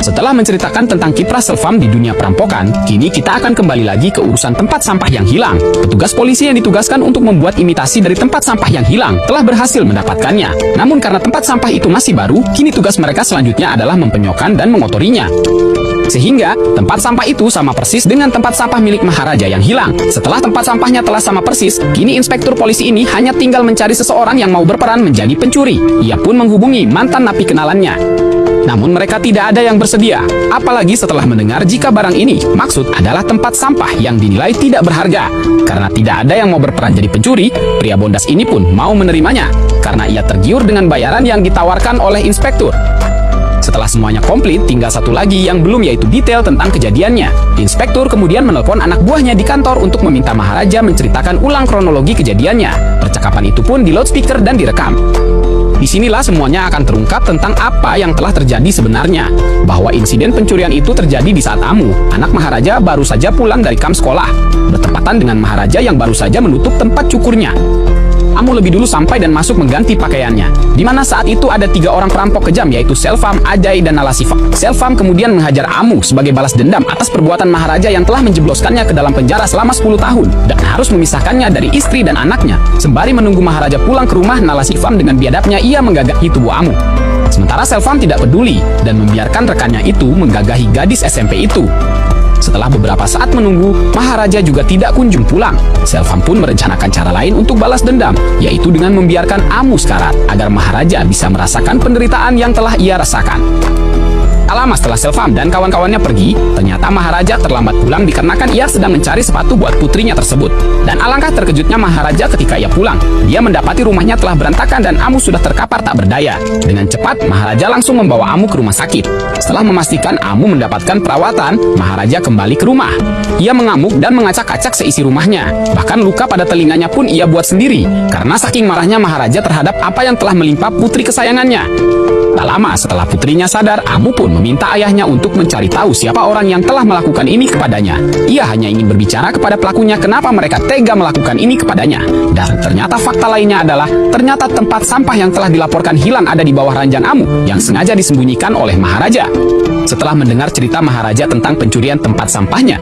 Setelah menceritakan tentang kiprah Selvam di dunia perampokan, kini kita akan kembali lagi ke urusan tempat sampah yang hilang. Petugas polisi yang ditugaskan untuk membuat imitasi dari tempat sampah yang hilang telah berhasil mendapatkannya. Namun karena tempat sampah itu masih baru, kini tugas mereka selanjutnya adalah mempenyokkan dan mengotorinya. Sehingga tempat sampah itu sama persis dengan tempat sampah milik Maharaja yang hilang. Setelah tempat sampahnya telah sama persis, kini inspektur polisi ini hanya tinggal mencari seseorang yang mau berperan menjadi pencuri. Ia pun menghubungi mantan napi kenalannya. Namun mereka tidak ada yang bersedia, apalagi setelah mendengar jika barang ini maksud adalah tempat sampah yang dinilai tidak berharga. Karena tidak ada yang mau berperan jadi pencuri, pria bondas ini pun mau menerimanya, karena ia tergiur dengan bayaran yang ditawarkan oleh inspektur. Setelah semuanya komplit, tinggal satu lagi yang belum, yaitu detail tentang kejadiannya. Inspektur kemudian menelpon anak buahnya di kantor untuk meminta Maharaja menceritakan ulang kronologi kejadiannya. Percakapan itu pun di loudspeaker dan direkam. Disinilah semuanya akan terungkap tentang apa yang telah terjadi sebenarnya. Bahwa insiden pencurian itu terjadi di saat Amu, anak Maharaja, baru saja pulang dari kamp sekolah. Bertepatan dengan Maharaja yang baru saja menutup tempat cukurnya. Amu lebih dulu sampai dan masuk mengganti pakaiannya. Di mana saat itu ada 3 orang perampok kejam, yaitu Selvam, Ajay, dan Nalasifa. Selvam kemudian menghajar Amu sebagai balas dendam atas perbuatan Maharaja yang telah menjebloskannya ke dalam penjara selama 10 tahun dan harus memisahkannya dari istri dan anaknya. Sembari menunggu Maharaja pulang ke rumah, Nalasivam dengan biadabnya ia menggagahi tubuh Amu. Sementara Selvam tidak peduli dan membiarkan rekannya itu menggagahi gadis SMP itu. Setelah beberapa saat menunggu, Maharaja juga tidak kunjung pulang. Selvam pun merencanakan cara lain untuk balas dendam, yaitu dengan membiarkan Amu sekarat, agar Maharaja bisa merasakan penderitaan yang telah ia rasakan. Tak lama setelah Selvam dan kawan-kawannya pergi, ternyata Maharaja terlambat pulang dikarenakan ia sedang mencari sepatu buat putrinya tersebut. Dan alangkah terkejutnya Maharaja ketika ia pulang. Dia mendapati rumahnya telah berantakan dan Amu sudah terkapar tak berdaya. Dengan cepat, Maharaja langsung membawa Amu ke rumah sakit. Setelah memastikan Amu mendapatkan perawatan, Maharaja kembali ke rumah. Ia mengamuk dan mengacak-acak seisi rumahnya. Bahkan luka pada telinganya pun ia buat sendiri, karena saking marahnya Maharaja terhadap apa yang telah menimpa putri kesayangannya. Tak lama setelah putrinya sadar, Amu pun meminta ayahnya untuk mencari tahu siapa orang yang telah melakukan ini kepadanya. Ia hanya ingin berbicara kepada pelakunya kenapa mereka tega melakukan ini kepadanya. Dan ternyata fakta lainnya adalah, ternyata tempat sampah yang telah dilaporkan hilang ada di bawah ranjang Amu yang sengaja disembunyikan oleh Maharaja. Setelah mendengar cerita Maharaja tentang pencurian tempat sampahnya,